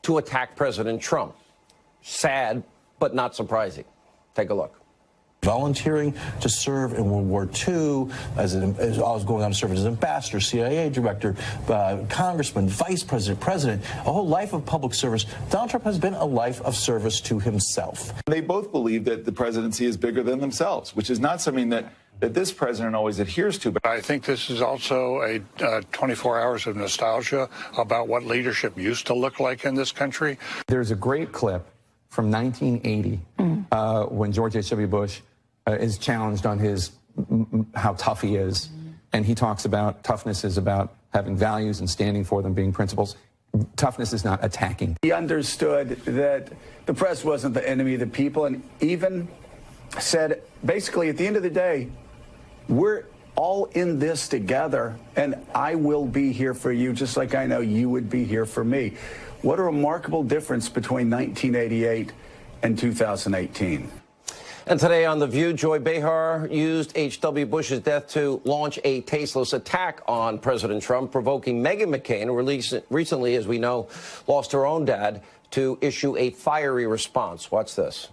to attack President Trump. Sad, but not surprising. Take a look. Volunteering to serve in World War II, as I was going on to serve as an ambassador, CIA director, congressman, vice president, president, a whole life of public service. Donald Trump has been a life of service to himself. They both believe that the presidency is bigger than themselves, which is not something that this president always adheres to. But I think this is also a 24 hours of nostalgia about what leadership used to look like in this country. There's a great clip from 1980 when George H.W. Bush is challenged on how tough he is. And he talks about toughness is about having values and standing for them, being principles. Toughness is not attacking. He understood that the press wasn't the enemy of the people, and even said, basically, at the end of the day, we're all in this together, and I will be here for you just like I know you would be here for me. What a remarkable difference between 1988 and 2018. And today on The View, Joy Behar used H.W. Bush's death to launch a tasteless attack on President Trump, provoking Meghan McCain, who recently, as we know, lost her own dad, to issue a fiery response. Watch this.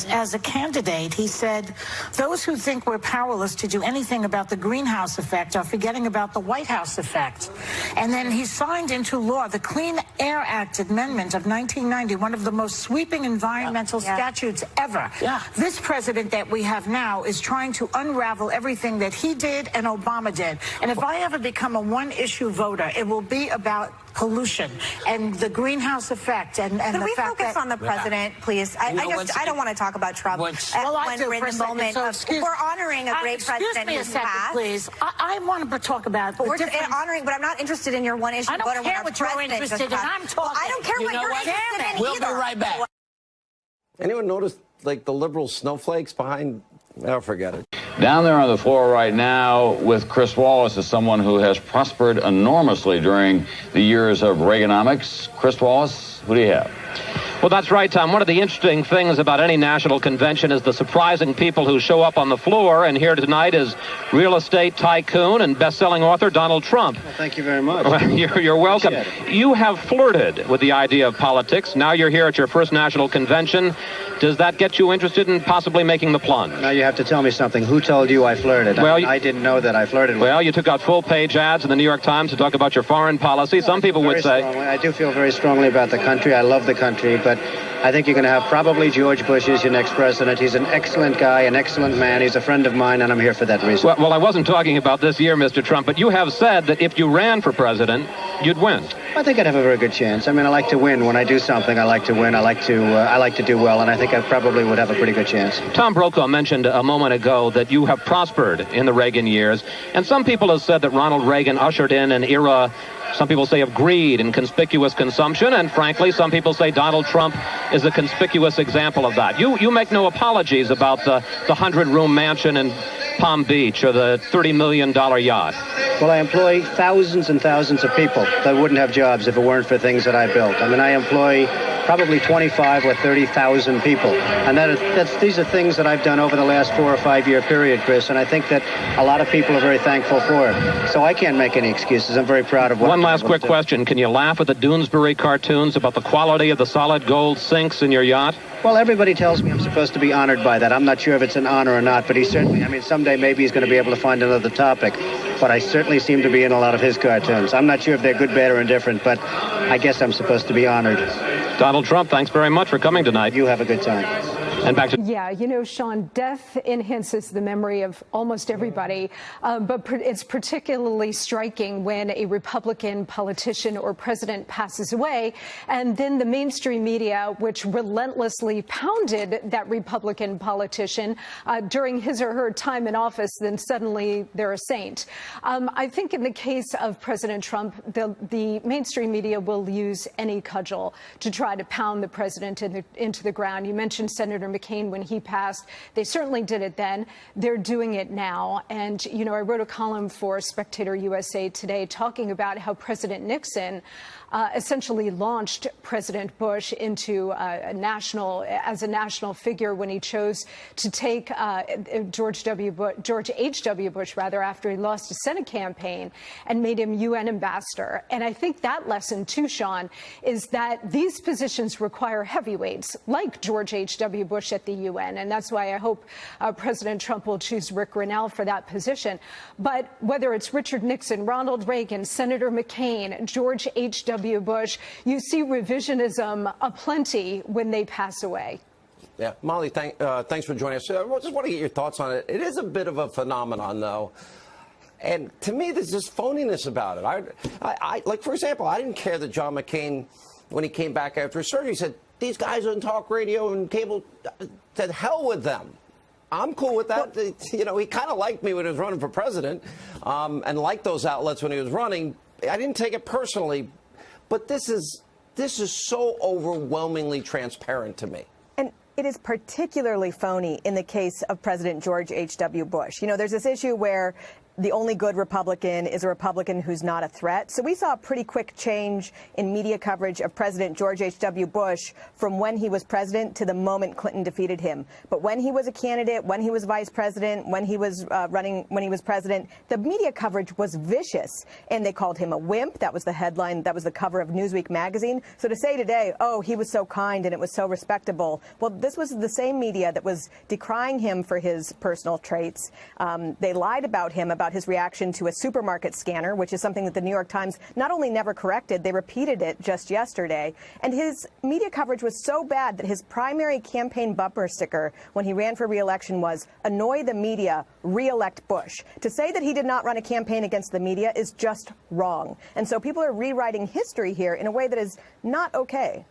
As a candidate, he said, those who think we're powerless to do anything about the greenhouse effect are forgetting about the White House effect. And then he signed into law the Clean Air Act Amendment of 1990, one of the most sweeping environmental statutes ever. This president that we have now is trying to unravel everything that he did and Obama did. And if I ever become a one-issue voter, it will be about pollution and the greenhouse effect and Could the we fact focus that on the president, please? I don't want to talk about Trump. We're honoring a great president who's passed. Please. I want to talk about but I'm not interested in your one issue. I don't care what you're interested in. I'm talking. Well, I don't care what you're interested in We'll either. be right back. Anyone notice, like, the liberal snowflakes behind? Oh, forget it. Down there on the floor right now with Chris Wallace is someone who has prospered enormously during the years of Reaganomics. Chris Wallace, who do you have? Well, that's right, Tom. One of the interesting things about any national convention is the surprising people who show up on the floor. And here tonight is real estate tycoon and best-selling author Donald Trump. Well, thank you very much. Well, you're welcome. You have flirted with the idea of politics. Now you're here at your first national convention. Does that get you interested in possibly making the plunge? Now you have to tell me something. Who told you I flirted? Well, I didn't know that I flirted with. Well, you took out full-page ads in the New York Times to talk about your foreign policy. Some people would say... I do feel very strongly about the country. I love the country, but I think you're going to have probably George Bush as your next president. He's an excellent guy, an excellent man. He's a friend of mine, and I'm here for that reason. Well, I wasn't talking about this year, Mr. Trump, but you have said that if you ran for president, you'd win. I think I'd have a very good chance. I mean, I like to win. When I do something, I like to win. I like to do well, and I think I probably would have a pretty good chance. Tom Brokaw mentioned a moment ago that you have prospered in the Reagan years, and some people have said that Ronald Reagan ushered in an era, some people say, of greed and conspicuous consumption, and frankly, some people say Donald Trump is a conspicuous example of that. You make no apologies about the 100-room mansion in Palm Beach or the $30 million yacht. Well, I employ thousands and thousands of people that wouldn't have jobs if it weren't for things that I built. I mean, I employ probably 25 or 30,000 people. And these are things that I've done over the last 4 or 5 year period, Chris, and I think that a lot of people are very thankful for it. So I can't make any excuses. I'm very proud of what One last quick question. Can you laugh at the Doonesbury cartoons about the quality of the solid gold sinks in your yacht? Well, everybody tells me I'm supposed to be honored by that. I'm not sure if it's an honor or not, but he certainly, I mean, someday maybe he's going to be able to find another topic. But I certainly seem to be in a lot of his cartoons. I'm not sure if they're good, bad, or indifferent, but I guess I'm supposed to be honored. Donald Trump, thanks very much for coming tonight. You have a good time. And back to... Yeah, you know, Sean, death enhances the memory of almost everybody, but it's particularly striking when a Republican politician or president passes away, and then the mainstream media, which relentlessly pounded that Republican politician during his or her time in office, then suddenly they're a saint. I think in the case of President Trump, the mainstream media will use any cudgel to try to pound the president into the ground. You mentioned Senator McCain when he passed. They certainly did it then. They're doing it now. And, you know, I wrote a column for Spectator USA today talking about how President Nixon essentially launched President Bush into as a national figure when he chose to take George H.W. Bush, after he lost a Senate campaign, and made him UN ambassador. And I think that lesson, too, Sean, is that these positions require heavyweights like George H.W. Bush at the UN. And that's why I hope President Trump will choose Rick Grinnell for that position. But whether it's Richard Nixon, Ronald Reagan, Senator McCain, George H.W. Bush, you see revisionism aplenty when they pass away. Yeah, Molly, thanks for joining us. I just want to get your thoughts on it. It is a bit of a phenomenon, though. And to me, there's just phoniness about it. Like, for example, I didn't care that John McCain, when he came back after his surgery, said, these guys on talk radio and cable, said, hell with them. I'm cool with that. Well, you know, he kind of liked me when he was running for president, and liked those outlets when he was running. I didn't take it personally, but this is so overwhelmingly transparent to me. And it is particularly phony in the case of President George H.W. Bush. You know, there's this issue where the only good Republican is a Republican who's not a threat. So we saw a pretty quick change in media coverage of President George H.W. Bush from when he was president to the moment Clinton defeated him. But when he was a candidate, when he was vice president, when he was when he was president, the media coverage was vicious. And they called him a wimp. That was the headline. That was the cover of Newsweek magazine. So to say today, oh, he was so kind and it was so respectable. Well, this was the same media that was decrying him for his personal traits. They lied about him, about his reaction to a supermarket scanner, which is something that the New York Times not only never corrected, they repeated it just yesterday. And his media coverage was so bad that his primary campaign bumper sticker when he ran for re-election was, "Annoy the media, re-elect Bush." To say that he did not run a campaign against the media is just wrong. And so people are rewriting history here in a way that is not okay.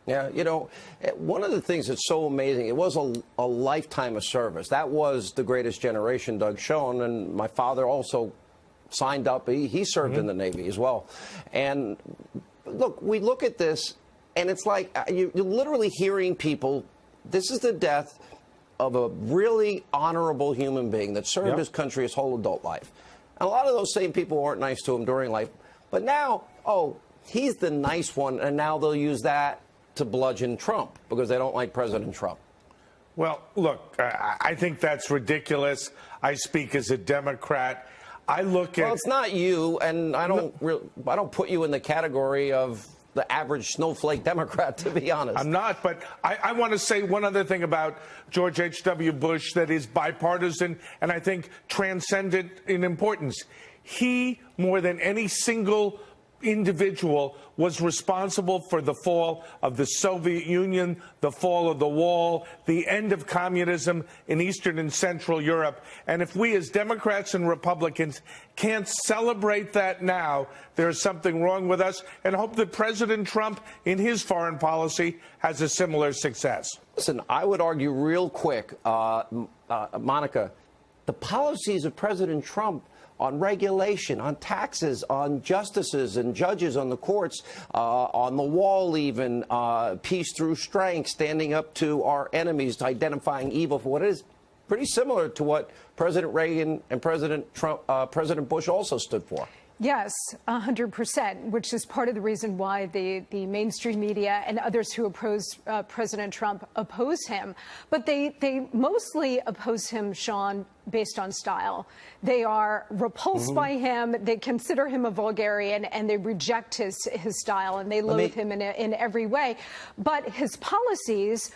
Yeah, you know, one of the things that's so amazing, it was a lifetime of service. That was the greatest generation, Doug Schoen, and my father also signed up. He served in the Navy as well. And look, we look at this, and it's like you're literally hearing people, this is the death of a really honorable human being that served his country his whole adult life. And a lot of those same people weren't nice to him during life. But now, oh, he's the nice one, and now they'll use that to bludgeon Trump because they don't like President Trump. Well, look, I think that's ridiculous. I speak as a Democrat. I look at... Well, it's not you, and I don't put you in the category of the average snowflake Democrat, to be honest. I'm not, but I want to say one other thing about George H.W. Bush that is bipartisan and I think transcendent in importance. He, more than any single individual, was responsible for the fall of the Soviet Union, the fall of the wall, the end of communism in Eastern and Central Europe. And if we as Democrats and Republicans can't celebrate that now, there's something wrong with us, and hope that President Trump in his foreign policy has a similar success. Listen, I would argue real quick, Monica, the policies of President Trump on regulation, on taxes, on justices and judges on the courts, on the wall even, peace through strength, standing up to our enemies, identifying evil for what it is, pretty similar to what President Reagan and President Bush also stood for. Yes, 100%, which is part of the reason why the mainstream media and others who oppose President Trump oppose him. But they mostly oppose him, Sean, based on style. They are repulsed by him. They consider him a vulgarian, and they reject his style, and they loathe him in every way. But his policies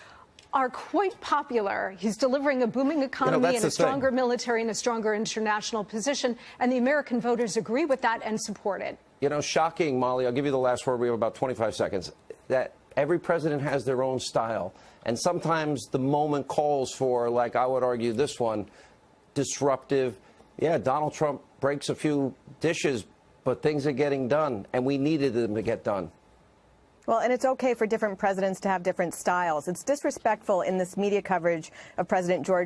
are quite popular. He's delivering a booming economy and a stronger military and a stronger international position, and the American voters agree with that and support it. You know, shocking, Molly, I'll give you the last word. We have about 25 seconds. That every president has their own style, and sometimes the moment calls for, like I would argue this one, disruptive. Yeah, Donald Trump breaks a few dishes, but things are getting done, and we needed them to get done. Well, and it's okay for different presidents to have different styles. It's disrespectful in this media coverage of President George